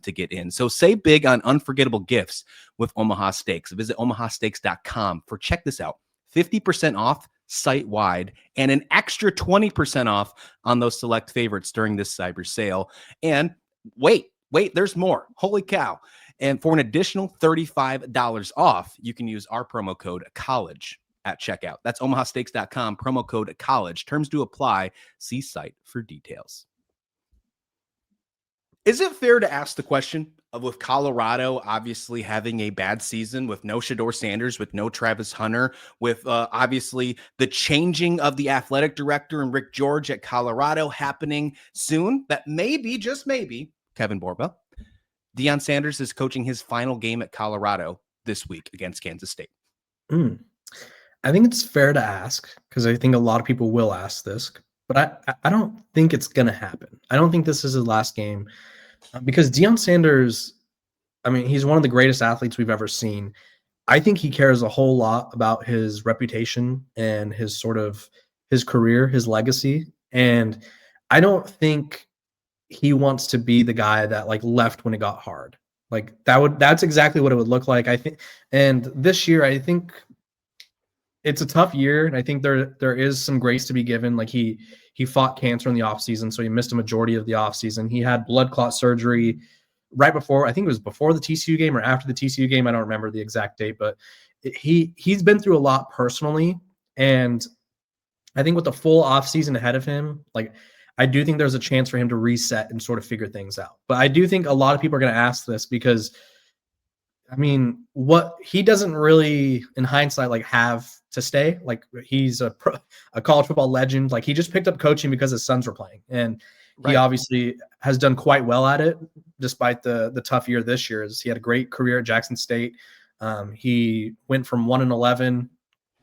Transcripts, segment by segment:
to get in. So save big on unforgettable gifts with Omaha Steaks. Visit omahasteaks.com for, check this out, 50% off site-wide and an extra 20% off on those select favorites during this cyber sale. And wait, there's more. Holy cow. And for an additional $35 off, you can use our promo code COLLEGE at checkout. That's omahasteaks.com, promo code COLLEGE. Terms do apply. See site for details. Is it fair to ask the question of, with Colorado obviously having a bad season, with no Shedeur Sanders, with no Travis Hunter, with obviously the changing of the athletic director and Rick George at Colorado happening soon, that maybe, just maybe, Kevin Borba, Deion Sanders is coaching his final game at Colorado this week against Kansas State? I think it's fair to ask, because I think a lot of people will ask this, but I don't think it's going to happen. I don't think this is his last game, because Deion Sanders, I mean, he's one of the greatest athletes we've ever seen. I think he cares a whole lot about his reputation and his career, his legacy. And I don't think he wants to be the guy that like left when it got hard. Like that's exactly what it would look like, I think. And this year, I think it's a tough year, and I think there is some grace to be given. Like he fought cancer in the offseason, so he missed a majority of the offseason. He had blood clot surgery right before, I think it was before the TCU game or after the TCU game. I don't remember the exact date, but he's been through a lot personally. And I think with the full offseason ahead of him, like I do think there's a chance for him to reset and sort of figure things out. But I do think a lot of people are going to ask this because, I mean, what he doesn't really, in hindsight, like have to stay. Like he's a college football legend. Like he just picked up coaching because his sons were playing, and he obviously has done quite well at it, despite the tough year this year. He had a great career at Jackson State. He went from 1-11,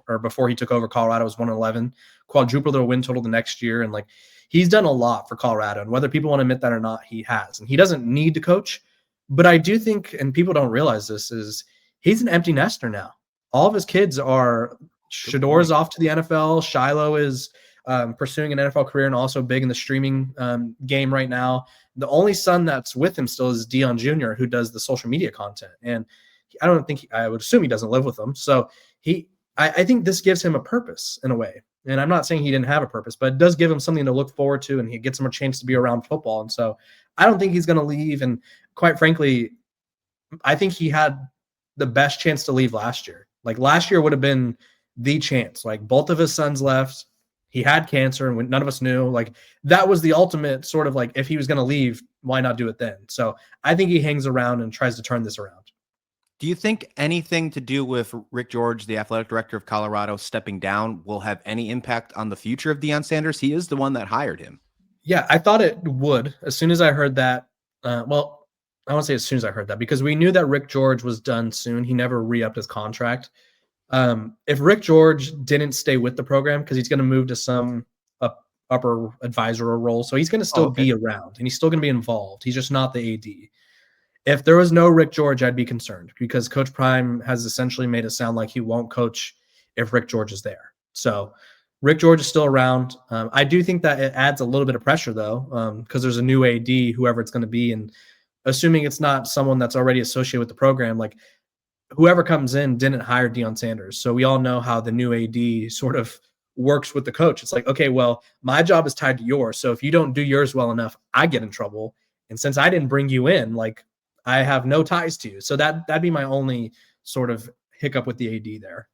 or before he took over Colorado was 1-11, quadrupled their win total the next year, and like he's done a lot for Colorado. And whether people want to admit that or not, he has. And he doesn't need to coach. But I do think, and people don't realize this, is he's an empty nester now. All of his kids are, Shedeur's off to the NFL. Shiloh is pursuing an NFL career and also big in the streaming game right now. The only son that's with him still is Deion Jr., who does the social media content. And I would assume he doesn't live with them. So I think this gives him a purpose in a way. And I'm not saying he didn't have a purpose, but it does give him something to look forward to, and he gets him a chance to be around football. And so I don't think he's going to leave. And quite frankly, I think he had the best chance to leave last year. Like last year would have been the chance. Like both of his sons left. He had cancer, and none of us knew. Like that was the ultimate sort of like, if he was going to leave, why not do it then? So I think he hangs around and tries to turn this around. Do you think anything to do with Rick George, the athletic director of Colorado, stepping down will have any impact on the future of Deion Sanders? He is the one that hired him. Yeah, I thought it would. As soon as I heard that, well, I won't say as soon as I heard that, because we knew that Rick George was done soon. He never re-upped his contract. If Rick George didn't stay with the program, because he's going to move to some upper advisor role, so he's going to still be around, and he's still going to be involved. He's just not the AD. If there was no Rick George, I'd be concerned, because Coach Prime has essentially made it sound like he won't coach if Rick George is there. So Rick George is still around. I do think that it adds a little bit of pressure, though, because there's a new AD, whoever it's going to be, and assuming it's not someone that's already associated with the program, like whoever comes in didn't hire Deion Sanders. So we all know how the new AD sort of works with the coach. It's like, okay, well, my job is tied to yours. So if you don't do yours well enough, I get in trouble. And since I didn't bring you in, like I have no ties to you. So that'd be my only sort of hiccup with the AD there.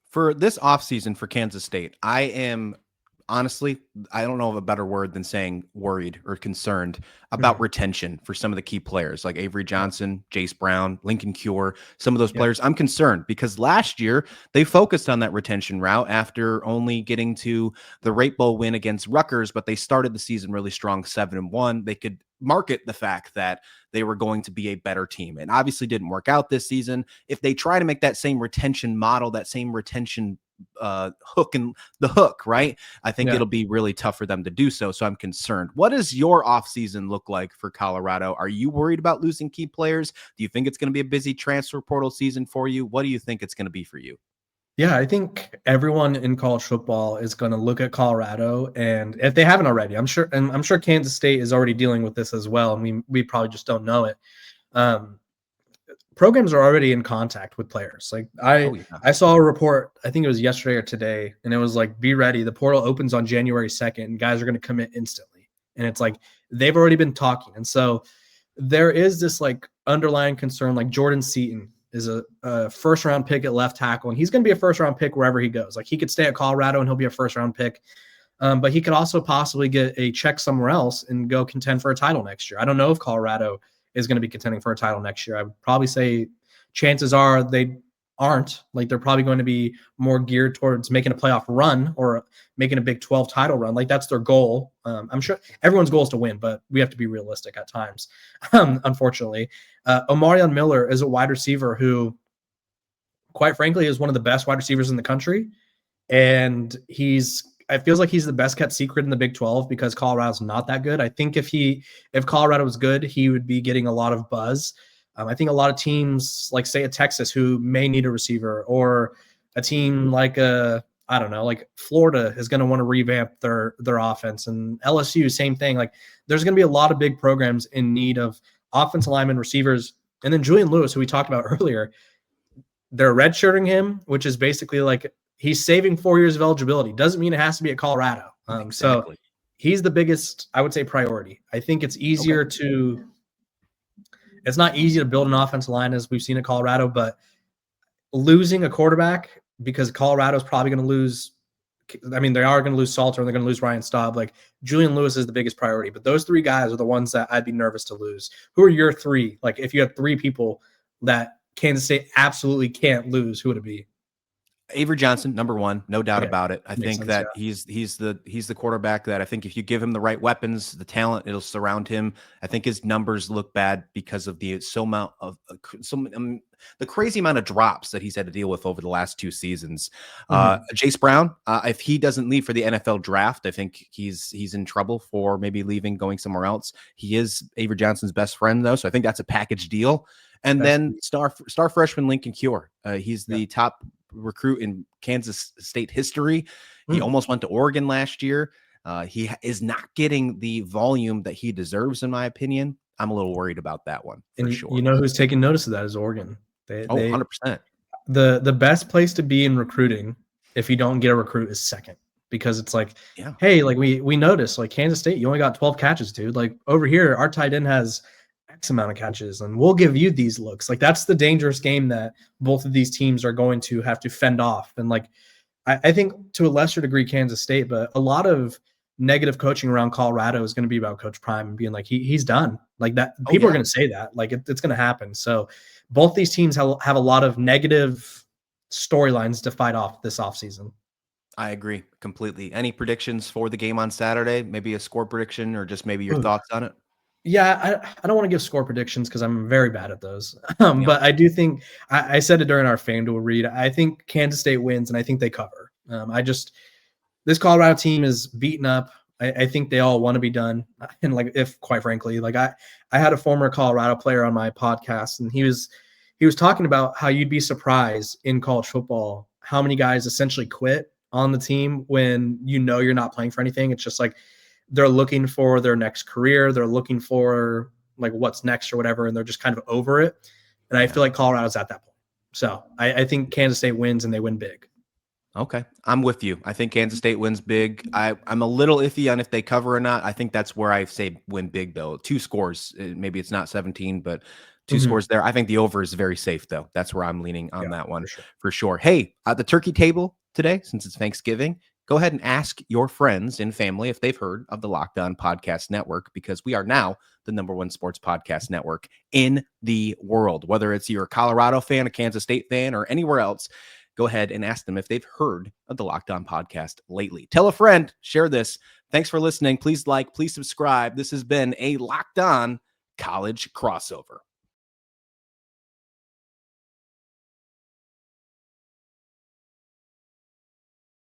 For this offseason for Kansas State, I am honestly, I don't know of a better word than saying worried or concerned about retention for some of the key players like Avery Johnson, Jace Brown, Lincoln Cure, some of those players. I'm concerned because last year they focused on that retention route after only getting to the Rate Bowl win against Rutgers, but they started the season really strong, 7-1. They could market the fact that they were going to be a better team, and obviously didn't work out this season. If they try to make that same retention model, that same retention hook and the hook, right? I think it'll be really tough for them to do so. So I'm concerned. What does your offseason look like for Colorado? Are you worried about losing key players? Do you think it's going to be a busy transfer portal season for you? What do you think it's going to be for you? Yeah, I think everyone in college football is going to look at Colorado, and if they haven't already, I'm sure Kansas State is already dealing with this as well, and we probably just don't know it. Um, Programs are already in contact with players. Like Oh yeah. I saw a report, I think it was yesterday or today, and it was like, be ready. The portal opens on January 2nd, and guys are going to commit instantly. And it's like they've already been talking. And so there is this like underlying concern. Like Jordan Seaton is a first round pick at left tackle, and he's going to be a first round pick wherever he goes. Like he could stay at Colorado and he'll be a first round pick. But he could also possibly get a check somewhere else and go contend for a title next year. I don't know if Colorado is going to be contending for a title next year. I would probably say chances are they aren't. Like they're probably going to be more geared towards making a playoff run or making a Big 12 title run. Like that's their goal. I'm sure everyone's goal is to win, but we have to be realistic at times. Unfortunately, Omarion Miller is a wide receiver who, quite frankly, is one of the best wide receivers in the country, and it feels like he's the best kept secret in the Big 12 because Colorado's not that good. I think if Colorado was good, he would be getting a lot of buzz. I think a lot of teams, like say a Texas, who may need a receiver, or a team like I don't know, like Florida is going to want to revamp their offense, and LSU, same thing. Like there's going to be a lot of big programs in need of offensive linemen, receivers, and then Julian Lewis, who we talked about earlier. They're redshirting him, which is basically like he's saving 4 years of eligibility. Doesn't mean it has to be at Colorado. So Exactly. he's the biggest, I would say, priority. I think it's easier to. It's not easy to build an offensive line as we've seen at Colorado, but losing a quarterback because Colorado's probably going to lose. I mean, they are going to lose Salter and they're going to lose Ryan Staub. Like Julian Lewis is the biggest priority, but those three guys are the ones that I'd be nervous to lose. Who are your three? Like if you have three people that Kansas State absolutely can't lose, who would it be? Avery Johnson, number one, no doubt Okay. about it. I think sense, that yeah. he's the quarterback that I think if you give him the right weapons, the talent, it'll surround him. I think his numbers look bad because of the the crazy amount of drops that he's had to deal with over the last 2 seasons. Jace Brown, if he doesn't leave for the NFL draft, I think he's in trouble for maybe leaving, going somewhere else. He is Avery Johnson's best friend though, so I think that's a package deal. And then star freshman Lincoln Cure, he's the top recruit in Kansas State history. He almost went to Oregon last year. He is not getting the volume that he deserves, in my opinion. I'm a little worried about that one for sure. You know who's taking notice of that is Oregon. 100%. The best place to be in recruiting, if you don't get a recruit, is second, because it's like, yeah, hey, like we noticed, like Kansas State, you only got 12 catches, dude. Like over here, our tight end has X amount of catches, and we'll give you these looks. Like that's the dangerous game that both of these teams are going to have to fend off. And like I think to a lesser degree Kansas State, but a lot of negative coaching around Colorado is going to be about Coach Prime and being like he's done. Like that, people are going to say that. Like it's going to happen. So both these teams have a lot of negative storylines to fight off this offseason. I agree completely. Any predictions for the game on Saturday? Maybe a score prediction or just maybe your thoughts on it? Yeah, I don't want to give score predictions because I'm very bad at those. But I do think I said it during our FanDuel read. I think Kansas State wins, and I think they cover. This Colorado team is beaten up. I think they all want to be done. And like, if quite frankly, like I had a former Colorado player on my podcast, and he was talking about how you'd be surprised in college football how many guys essentially quit on the team when you're not playing for anything. It's just like they're looking for their next career. They're looking for like what's next or whatever, and they're just kind of over it. And I feel like Colorado's at that point. So I think Kansas State wins, and they win big. Okay, I'm with you. I think Kansas State wins big. I'm a little iffy on if they cover or not. I think that's where I say win big, though. 2 scores. Maybe it's not 17, but 2 scores there. I think the over is very safe, though. That's where I'm leaning on that one for sure. Hey, at the turkey table today, since it's Thanksgiving, go ahead and ask your friends and family if they've heard of the Locked On Podcast Network, because we are now the #1 sports podcast network in the world. Whether it's you're a Colorado fan, a Kansas State fan, or anywhere else, go ahead and ask them if they've heard of the Locked On Podcast lately. Tell a friend, share this. Thanks for listening. Please like, please subscribe. This has been a Locked On College Crossover.